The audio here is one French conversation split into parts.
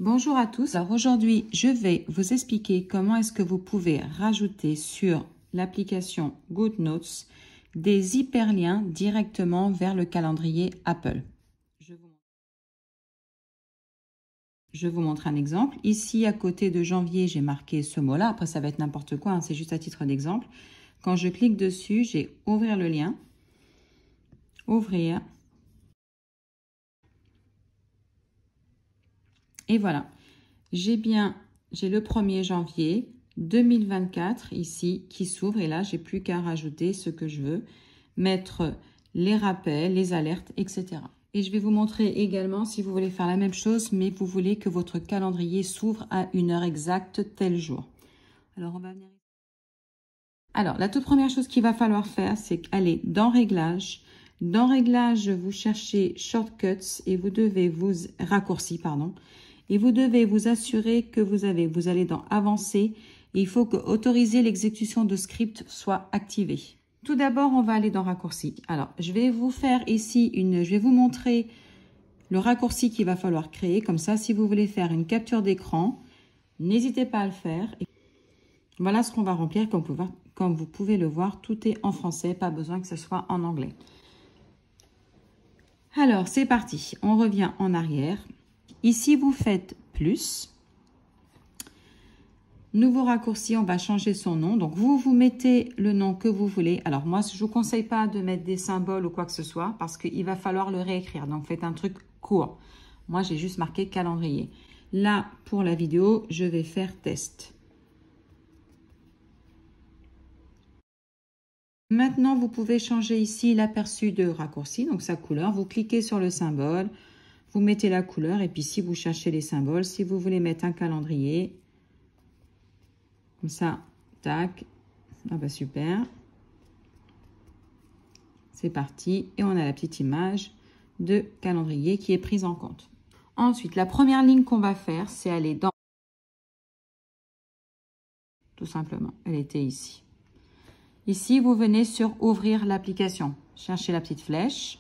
Bonjour à tous. Alors aujourd'hui, je vais vous expliquer comment est-ce que vous pouvez rajouter sur l'application GoodNotes des hyperliens directement vers le calendrier Apple. Je vous montre un exemple. Ici, à côté de janvier, j'ai marqué ce mot-là. Après, ça va être n'importe quoi, hein, c'est juste à titre d'exemple. Quand je clique dessus, j'ai ouvrir le lien, ouvrir. Et voilà. J'ai le 1er janvier 2024 ici qui s'ouvre et là, j'ai plus qu'à rajouter ce que je veux, mettre les rappels, les alertes, etc. Et je vais vous montrer également si vous voulez faire la même chose, mais vous voulez que votre calendrier s'ouvre à une heure exacte tel jour. Alors, on va venir. Alors, la toute première chose qu'il va falloir faire, c'est aller dans Réglages. Dans Réglages, vous cherchez Shortcuts et vous devez raccourcis, pardon. Et vous devez vous assurer que vous allez dans Avancer et il faut que Autoriser l'exécution de script soit activé. Tout d'abord, on va aller dans Raccourcis. Alors, je vais vous faire ici je vais vous montrer le raccourci qu'il va falloir créer. Comme ça, si vous voulez faire une capture d'écran, n'hésitez pas à le faire. Voilà ce qu'on va remplir. Comme vous pouvez le voir, tout est en français, pas besoin que ce soit en anglais. Alors, c'est parti. On revient en arrière. Ici, vous faites plus. Nouveau raccourci, on va changer son nom. Donc, vous mettez le nom que vous voulez. Alors, moi, je ne vous conseille pas de mettre des symboles ou quoi que ce soit parce qu'il va falloir le réécrire. Donc, faites un truc court. Moi, j'ai juste marqué calendrier. Là, pour la vidéo, je vais faire test. Maintenant, vous pouvez changer ici l'aperçu de raccourci, donc sa couleur. Vous cliquez sur le symbole, vous mettez la couleur et puis si vous cherchez les symboles, si vous voulez mettre un calendrier, comme ça, tac, ah bah super. C'est parti et on a la petite image de calendrier qui est prise en compte. Ensuite, la première ligne qu'on va faire, c'est aller dans... Tout simplement, elle était ici. Ici, vous venez sur Ouvrir l'application. Cherchez la petite flèche.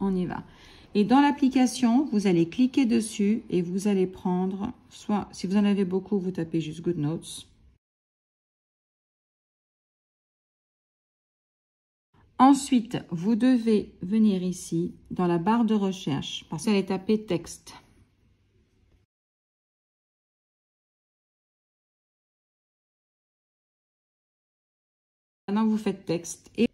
On y va. Et dans l'application, vous allez cliquer dessus et vous allez prendre, soit si vous en avez beaucoup, vous tapez juste GoodNotes. Ensuite, vous devez venir ici dans la barre de recherche parce qu'elle est tapée texte. Maintenant, vous faites texte et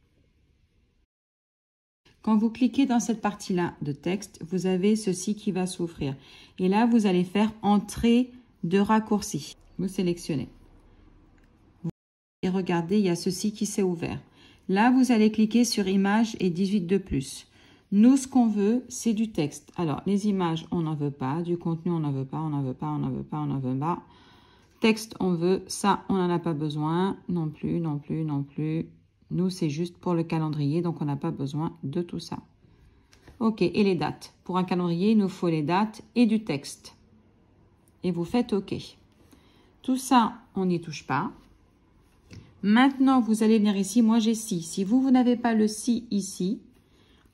quand vous cliquez dans cette partie-là de texte, vous avez ceci qui va s'ouvrir. Et là, vous allez faire entrée de raccourci. Vous sélectionnez. Et regardez, il y a ceci qui s'est ouvert. Là, vous allez cliquer sur images et 18 de plus. Nous, ce qu'on veut, c'est du texte. Alors, les images, on n'en veut pas. Du contenu, on n'en veut pas, on n'en veut pas, on n'en veut pas, on n'en veut pas. Texte, on veut. Ça, on n'en a pas besoin. Non plus, non plus, non plus. Nous, c'est juste pour le calendrier, donc on n'a pas besoin de tout ça. OK, et les dates. Pour un calendrier, il nous faut les dates et du texte. Et vous faites OK. Tout ça, on n'y touche pas. Maintenant, vous allez venir ici. Moi, j'ai si. Si vous n'avez pas le si ici,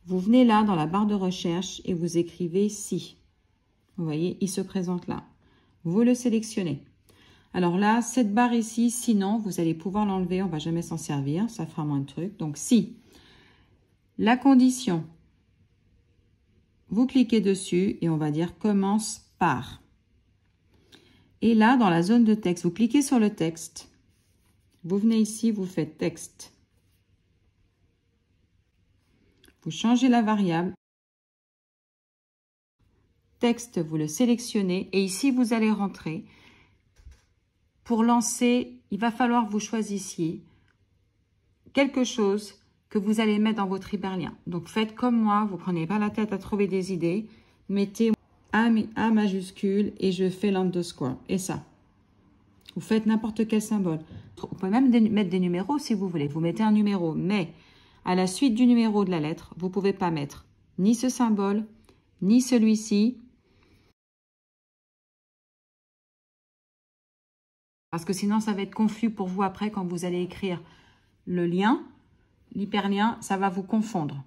vous venez là dans la barre de recherche et vous écrivez si. Vous voyez, il se présente là. Vous le sélectionnez. Alors là, cette barre ici, sinon, vous allez pouvoir l'enlever. On ne va jamais s'en servir. Ça fera moins de trucs. Donc, si la condition, vous cliquez dessus et on va dire commence par. Et là, dans la zone de texte, vous cliquez sur le texte. Vous venez ici, vous faites texte. Vous changez la variable. Texte, vous le sélectionnez et ici, vous allez rentrer. Pour lancer, il va falloir que vous choisissiez quelque chose que vous allez mettre dans votre hyperlien. Donc, faites comme moi, vous ne prenez pas la tête à trouver des idées. Mettez A majuscule et je fais l'underscore. Et ça. Vous faites n'importe quel symbole. Vous pouvez même mettre des numéros si vous voulez. Vous mettez un numéro, mais à la suite du numéro de la lettre, vous ne pouvez pas mettre ni ce symbole, ni celui-ci. Parce que sinon, ça va être confus pour vous après quand vous allez écrire le lien, l'hyperlien, ça va vous confondre.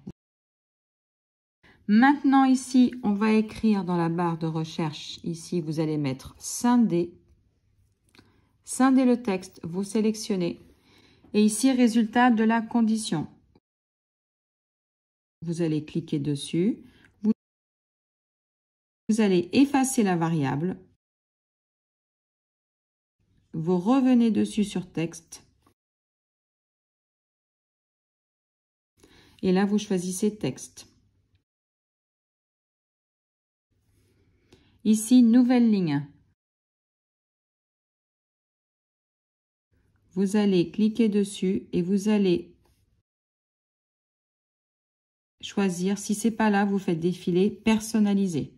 Maintenant, ici, on va écrire dans la barre de recherche. Ici, vous allez mettre scinder. Scinder le texte, vous sélectionnez. Et ici, résultat de la condition. Vous allez cliquer dessus. Vous allez effacer la variable. Vous revenez dessus sur texte. Et là, vous choisissez texte. Ici, nouvelle ligne. Vous allez cliquer dessus et vous allez choisir. Si ce n'est pas là, vous faites défiler personnaliser.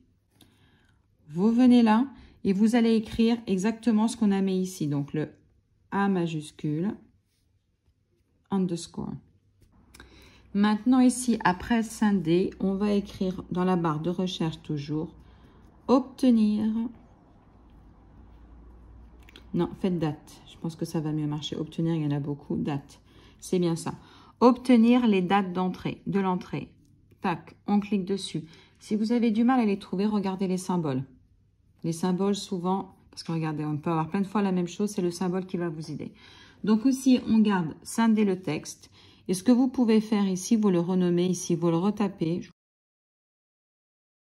Vous venez là et vous allez écrire exactement ce qu'on a mis ici. Donc, le A majuscule, underscore. Maintenant, ici, après scinder, on va écrire dans la barre de recherche toujours, obtenir. Non, faites date. Je pense que ça va mieux marcher. Obtenir, il y en a beaucoup. Date. C'est bien ça. Obtenir les dates d'entrée, de l'entrée. Tac, on clique dessus. Si vous avez du mal à les trouver, regardez les symboles. Les symboles, souvent, parce que regardez, on peut avoir plein de fois la même chose, c'est le symbole qui va vous aider. Donc aussi, on garde scinder le texte. Et ce que vous pouvez faire ici, vous le renommez ici, vous le retapez.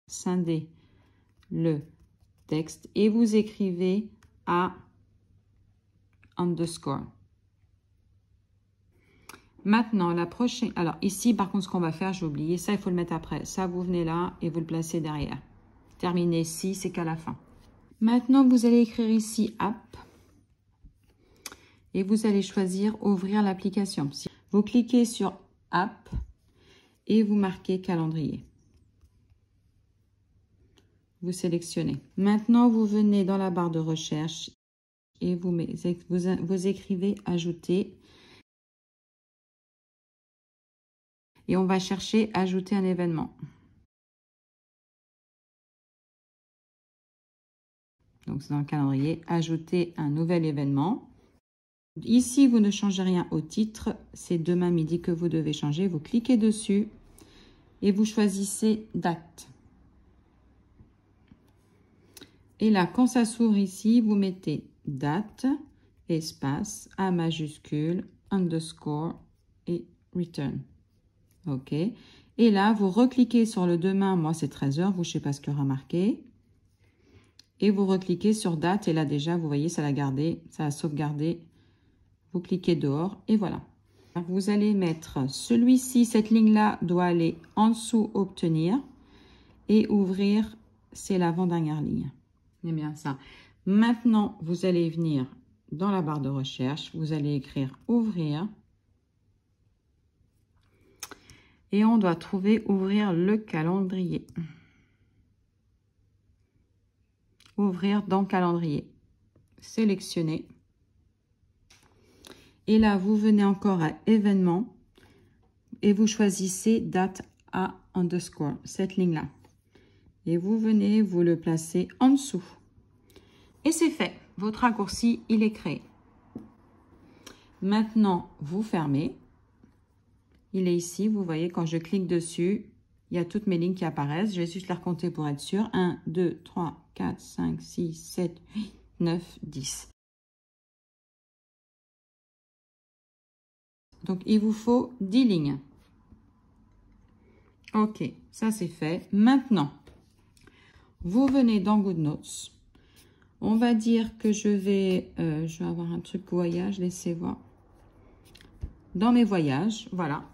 Scinder le texte et vous écrivez A underscore. Maintenant, la prochaine... Alors ici, par contre, ce qu'on va faire, j'ai oublié, ça, il faut le mettre après. Ça, vous venez là et vous le placez derrière. Terminer ici, c'est qu'à la fin. Maintenant, vous allez écrire ici App. Et vous allez choisir Ouvrir l'application. Vous cliquez sur App et vous marquez Calendrier. Vous sélectionnez. Maintenant, vous venez dans la barre de recherche et vous écrivez Ajouter. Et on va chercher Ajouter un événement. Donc, c'est dans le calendrier. Ajouter un nouvel événement. Ici, vous ne changez rien au titre. C'est demain midi que vous devez changer. Vous cliquez dessus et vous choisissez Date. Et là, quand ça s'ouvre ici, vous mettez Date, espace, A majuscule, underscore et Return. OK. Et là, vous recliquez sur le demain. Moi, c'est 13 h. Vous, je ne sais pas ce qu'il y aura marqué. Et vous recliquez sur Date. Et là, déjà, vous voyez, ça l'a gardé. Ça a sauvegardé. Vous cliquez dehors. Et voilà. Vous allez mettre celui-ci. Cette ligne-là doit aller en dessous, Obtenir. Et Ouvrir, c'est l'avant-dernière ligne. C'est bien ça. Maintenant, vous allez venir dans la barre de recherche. Vous allez écrire Ouvrir. Et on doit trouver Ouvrir le calendrier. Ouvrir dans Calendrier. Sélectionnez. Et là, vous venez encore à Événement. Et vous choisissez Date A underscore. Cette ligne-là. Et vous venez, vous le placez en dessous. Et c'est fait. Votre raccourci, il est créé. Maintenant, vous fermez. Il est ici, vous voyez, quand je clique dessus, il y a toutes mes lignes qui apparaissent. Je vais juste les recompter pour être sûr. 1, 2, 3, 4, 5, 6, 7, 8, 9, 10. Donc, il vous faut 10 lignes. OK, ça c'est fait. Maintenant, vous venez dans GoodNotes. On va dire que je vais avoir un truc voyage, laissez voir. Dans mes voyages, voilà.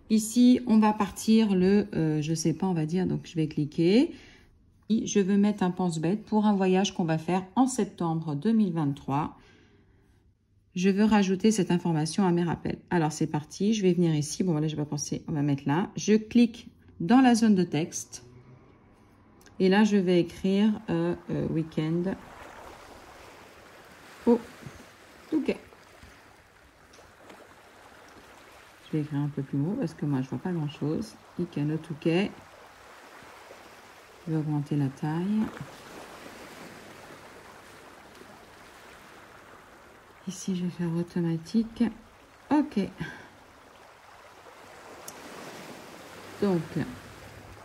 Ici, on va partir le, je sais pas, on va dire, donc je vais cliquer. Je veux mettre un pense-bête pour un voyage qu'on va faire en septembre 2023. Je veux rajouter cette information à mes rappels. Alors, c'est parti. Je vais venir ici. Bon, là, je vais pas penser. On va mettre là. Je clique dans la zone de texte. Et là, je vais écrire week-end. Oh, OK. Je vais écrire un peu plus haut parce que moi, je vois pas grand-chose. Week-end au Touquet. Je vais augmenter la taille. Ici, je vais faire automatique. OK. Donc,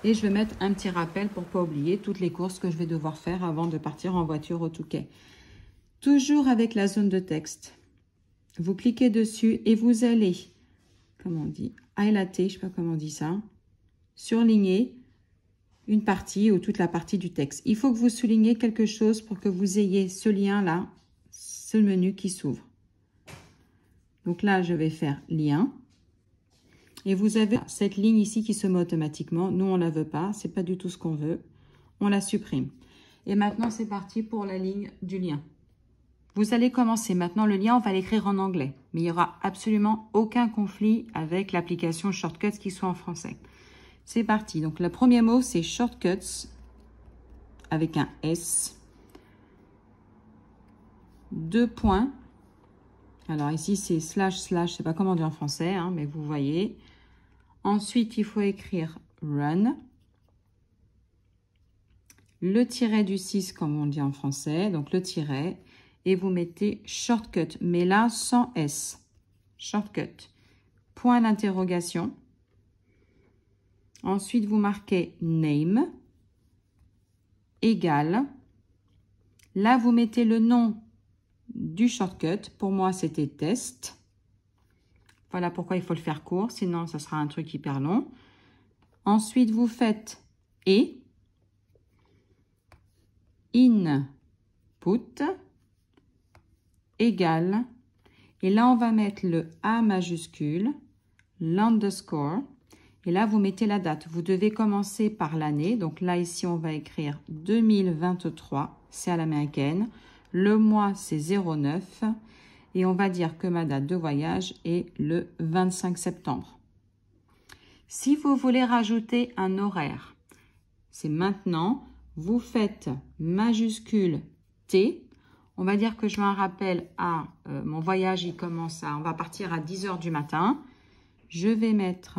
Et je vais mettre un petit rappel pour ne pas oublier toutes les courses que je vais devoir faire avant de partir en voiture au Touquet. Toujours avec la zone de texte. Vous cliquez dessus et vous allez, comment on dit, highlighter, je ne sais pas comment on dit ça, surligner une partie ou toute la partie du texte. Il faut que vous souligniez quelque chose pour que vous ayez ce lien-là, ce menu qui s'ouvre. Donc là, je vais faire lien. Et vous avez cette ligne ici qui se met automatiquement. Nous, on ne la veut pas. Ce n'est pas du tout ce qu'on veut. On la supprime. Et maintenant, c'est parti pour la ligne du lien. Vous allez commencer. Maintenant, le lien, on va l'écrire en anglais. Mais il n'y aura absolument aucun conflit avec l'application Shortcuts qui soit en français. C'est parti. Donc, le premier mot, c'est Shortcuts avec un S. 2 points. Alors, ici, c'est slash, je ne sais pas comment dire en français, hein, mais vous voyez. Ensuite, il faut écrire run. Le tiret du 6, comme on dit en français, donc le tiret. Et vous mettez shortcut, mais là, sans S. Shortcut. Point d'interrogation. Ensuite, vous marquez name égale. Là, vous mettez le nom du shortcut. Pour moi, c'était test. Voilà pourquoi il faut le faire court, sinon ça sera un truc hyper long. Ensuite, vous faites et input égale. Et là, on va mettre le A majuscule, l'underscore. Et là, vous mettez la date. Vous devez commencer par l'année. Donc là, ici, on va écrire 2023. C'est à l'américaine. Le mois, c'est 09. Et on va dire que ma date de voyage est le 25 septembre. Si vous voulez rajouter un horaire, c'est maintenant, vous faites majuscule T. On va dire que je veux un rappel à mon voyage, il commence à, on va partir à 10 h du matin. Je vais mettre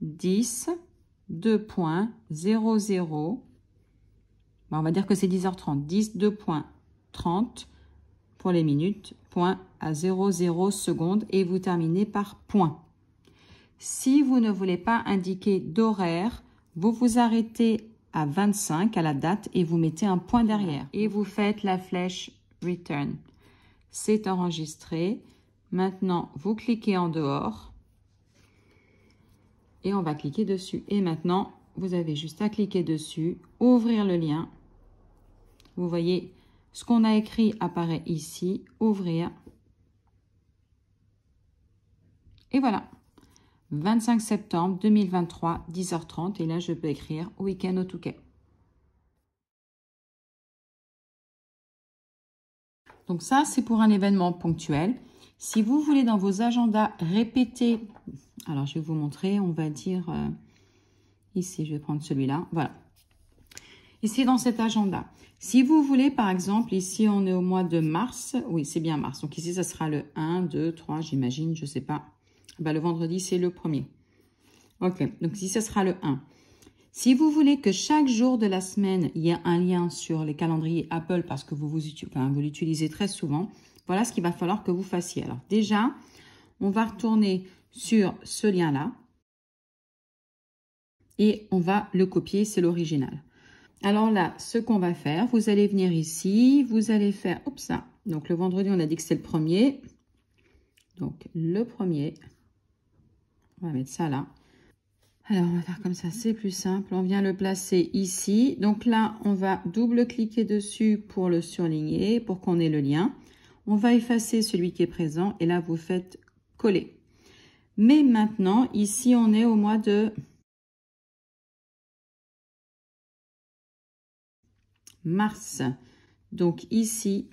10, 2.00. On va dire que c'est 10h30. 10, 2.30 pour les minutes, point à 00 secondes et vous terminez par point. Si vous ne voulez pas indiquer d'horaire, vous vous arrêtez à 25 à la date et vous mettez un point derrière. Et vous faites la flèche Return. C'est enregistré. Maintenant, vous cliquez en dehors et on va cliquer dessus. Et maintenant, vous avez juste à cliquer dessus, ouvrir le lien. Vous voyez, ce qu'on a écrit apparaît ici, ouvrir. Et voilà, 25 septembre 2023, 10h30. Et là, je peux écrire week-end au Touquet. Donc ça, c'est pour un événement ponctuel. Si vous voulez dans vos agendas répéter, alors je vais vous montrer, on va dire ici, je vais prendre celui-là, voilà. Ici dans cet agenda, si vous voulez par exemple, ici on est au mois de mars, oui c'est bien mars, donc ici ça sera le 1, 2, 3, j'imagine, je ne sais pas. Ben, le vendredi c'est le 1er. Ok, donc ici ça sera le 1. Si vous voulez que chaque jour de la semaine, il y ait un lien sur les calendriers Apple parce que vous l'utilisez très souvent, voilà ce qu'il va falloir que vous fassiez. Alors déjà, on va retourner sur ce lien-là et on va le copier, c'est l'original. Alors là, ce qu'on va faire, vous allez venir ici, vous allez faire, hop ça, donc le vendredi, on a dit que c'est le 1er. Donc le 1er, on va mettre ça là. Alors, on va faire comme ça, c'est plus simple. On vient le placer ici. Donc là, on va double-cliquer dessus pour le surligner, pour qu'on ait le lien. On va effacer celui qui est présent et là, vous faites coller. Mais maintenant, ici, on est au mois de mars. Donc ici,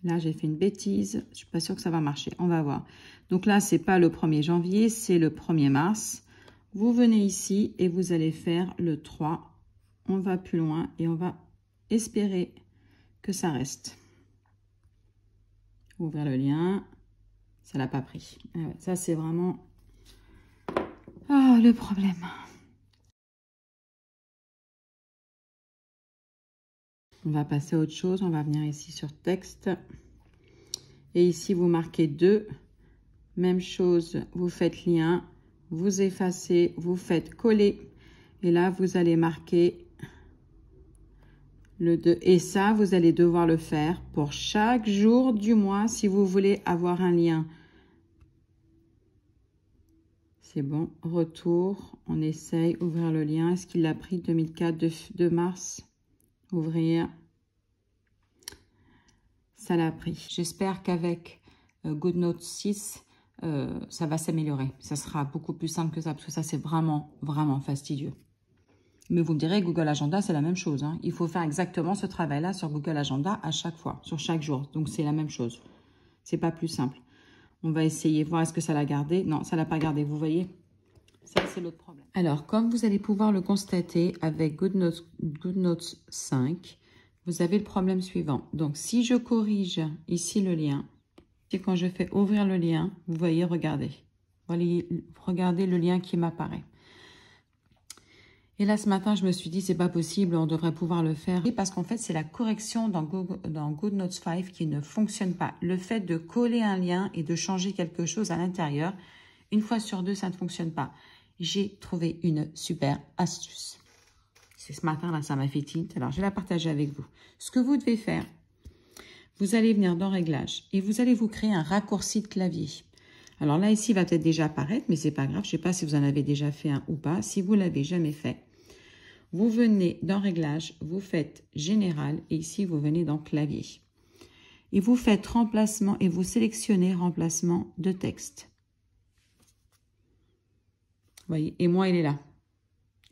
là, j'ai fait une bêtise. Je ne suis pas sûre que ça va marcher. On va voir. Donc là, ce n'est pas le 1er janvier, c'est le 1er mars. Vous venez ici et vous allez faire le 3. On va plus loin et on va espérer que ça reste. Ouvrir le lien. Ça l'a pas pris. Ah ouais, ça, c'est vraiment le problème. On va passer à autre chose. On va venir ici sur texte. Et ici, vous marquez 2. Même chose, vous faites lien. vous effacez, vous faites coller. Et là, vous allez marquer le 2. Et ça, vous allez devoir le faire pour chaque jour du mois si vous voulez avoir un lien. C'est bon. Retour. On essaye. Ouvrir le lien. Est-ce qu'il l'a pris 2004 de mars? Ouvrir. Ça l'a pris. J'espère qu'avec GoodNotes 6, ça va s'améliorer. Ça sera beaucoup plus simple que ça, parce que ça, c'est vraiment, vraiment fastidieux. Mais vous me direz, Google Agenda, c'est la même chose. Hein. Il faut faire exactement ce travail-là sur Google Agenda à chaque fois, sur chaque jour. Donc, c'est la même chose. C'est pas plus simple. On va essayer, voir est-ce que ça l'a gardé. Non, ça l'a pas gardé, vous voyez. Ça, c'est l'autre problème. Alors, comme vous allez pouvoir le constater avec GoodNotes 5, vous avez le problème suivant. Donc, si je corrige ici le lien, et quand je fais ouvrir le lien, vous voyez, regardez. Regardez le lien qui m'apparaît. Et là, ce matin, je me suis dit, c'est pas possible, on devrait pouvoir le faire. Et parce qu'en fait, c'est la correction dans GoodNotes 5 qui ne fonctionne pas. Le fait de coller un lien et de changer quelque chose à l'intérieur, une fois sur deux, ça ne fonctionne pas. J'ai trouvé une super astuce. C'est ce matin, là, ça m'a fait tilt. Alors, je vais la partager avec vous. Ce que vous devez faire, vous allez venir dans Réglages et vous allez vous créer un raccourci de clavier. Alors là, ici, il va peut-être déjà apparaître, mais c'est pas grave. Je ne sais pas si vous en avez déjà fait un ou pas. Si vous ne l'avez jamais fait, vous venez dans Réglages, vous faites Général et ici, vous venez dans Clavier. Et vous faites Remplacement et vous sélectionnez Remplacement de texte. Vous voyez, et moi, il est là.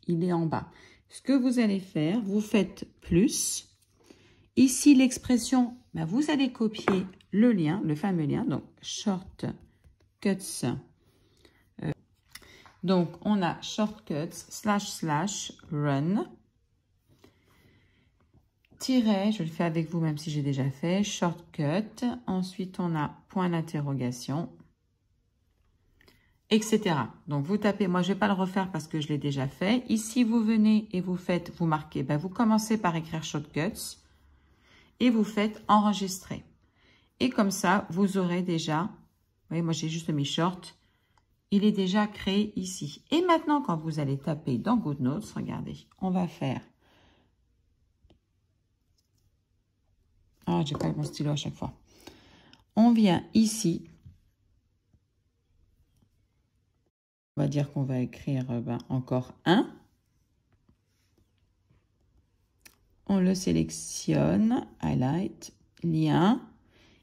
Il est en bas. Ce que vous allez faire, vous faites plus. Ici, l'expression, ben, vous allez copier le lien, le fameux lien, donc Shortcuts. Donc, on a Shortcuts / Run. Tiret, je le fais avec vous même si j'ai déjà fait, Shortcut. Ensuite, on a point d'interrogation, etc. Donc, vous tapez, moi, je ne vais pas le refaire parce que je l'ai déjà fait. Ici, vous venez et vous faites, vous marquez, ben, vous commencez par écrire Shortcuts et vous faites enregistrer. Et comme ça, vous aurez déjà, vous voyez, moi, j'ai juste mis short. Il est déjà créé ici. Et maintenant, quand vous allez taper dans GoodNotes, regardez, on va faire. Ah, j'ai pas mon stylo à chaque fois. On vient ici. On va dire qu'on va écrire encore un. On le sélectionne, highlight, lien.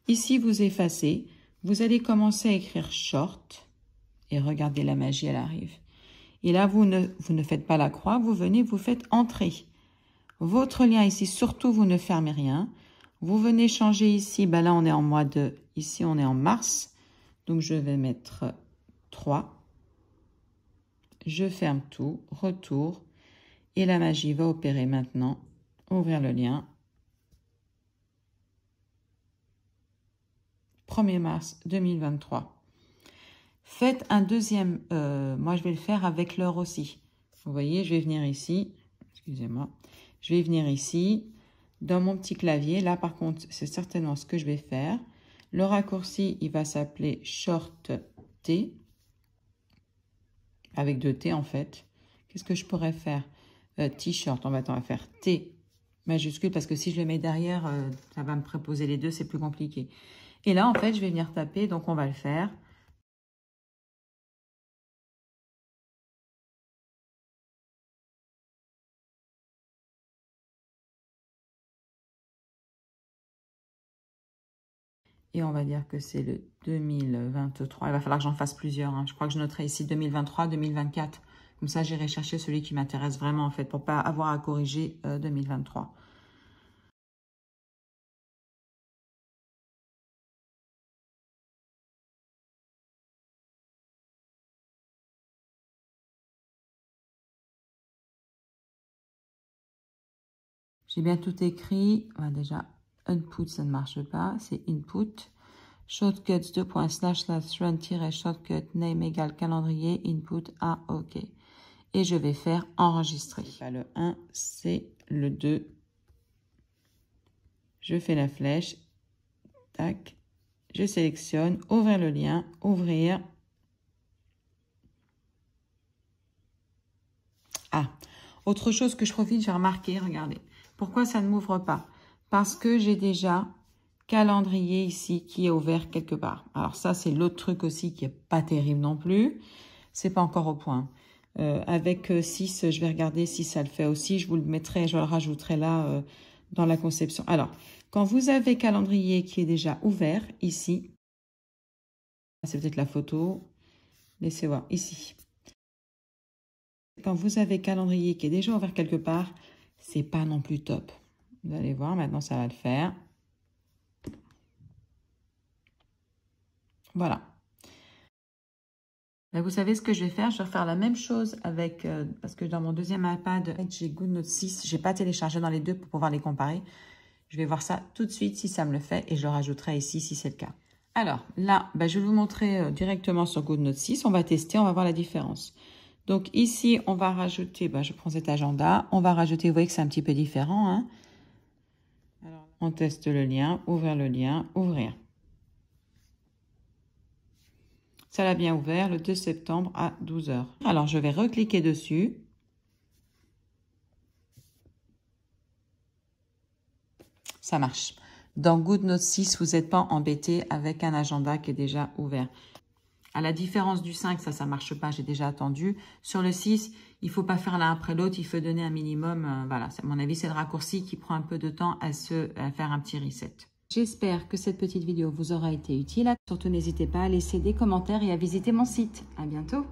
Ici, vous effacez. Vous allez commencer à écrire short. Et regardez, la magie, elle arrive. Et là, vous ne faites pas la croix. Vous venez, vous faites entrer. Votre lien ici, surtout, vous ne fermez rien. Vous venez changer ici. Ben là, on est en mois de... Ici, on est en mars. Donc, je vais mettre 3. Je ferme tout, retour, et la magie va opérer maintenant. Ouvrir le lien. 1er mars 2023. Faites un deuxième, moi je vais le faire avec l'heure aussi. Vous voyez, je vais venir ici, excusez-moi, je vais venir ici, dans mon petit clavier. Là par contre, c'est certainement ce que je vais faire. Le raccourci, il va s'appeler Short T. Avec 2 T en fait. Qu'est-ce que je pourrais faire? T-shirt, on va faire T majuscule parce que si je le mets derrière, ça va me préposer les deux, c'est plus compliqué. Et là, en fait, je vais venir taper, donc on va le faire. Et on va dire que c'est le 2023. Il va falloir que j'en fasse plusieurs. Hein. Je crois que je noterai ici 2023, 2024. Comme ça, j'irai chercher celui qui m'intéresse vraiment, en fait, pour ne pas avoir à corriger 2023. J'ai bien tout écrit. Ah, déjà, input, ça ne marche pas. C'est input. Shortcuts 2.//run-shortcut name égale calendrier input à OK. Et je vais faire enregistrer. Pas le 1, c'est le 2. Je fais la flèche. Tac. Je sélectionne. Ouvrir le lien. Ouvrir. Ah, autre chose que je profite, j'ai remarqué, regardez. Pourquoi ça ne m'ouvre pas? Parce que j'ai déjà calendrier ici qui est ouvert quelque part. Alors ça, c'est l'autre truc aussi qui est pas terrible non plus. C'est pas encore au point. Avec 6, je vais regarder si ça le fait aussi. Je vous le mettrai, je le rajouterai là dans la conception. Alors, quand vous avez calendrier qui est déjà ouvert ici, c'est peut-être la photo, laissez voir ici. Quand vous avez calendrier qui est déjà ouvert quelque part, c'est pas non plus top. Vous allez voir, maintenant ça va le faire. Voilà. Là, vous savez ce que je vais faire? Je vais refaire la même chose avec, parce que dans mon deuxième iPad, j'ai GoodNote 6. Je n'ai pas téléchargé dans les deux pour pouvoir les comparer. Je vais voir ça tout de suite si ça me le fait et je le rajouterai ici si c'est le cas. Alors là, je vais vous montrer directement sur GoodNote 6. On va tester, on va voir la différence. Donc ici, on va rajouter, je prends cet agenda. On va rajouter, vous voyez que c'est un petit peu différent. Hein? Alors, on teste le lien, ouvrir. Ça l'a bien ouvert le 2 septembre à 12 h. Alors, je vais recliquer dessus. Ça marche. Dans GoodNote 6, vous n'êtes pas embêté avec un agenda qui est déjà ouvert. À la différence du 5, ça ne marche pas, j'ai déjà attendu. Sur le 6, il ne faut pas faire l'un après l'autre, il faut donner un minimum. Voilà, à mon avis, c'est le raccourci qui prend un peu de temps à faire un petit reset. J'espère que cette petite vidéo vous aura été utile. Surtout, n'hésitez pas à laisser des commentaires et à visiter mon site. À bientôt!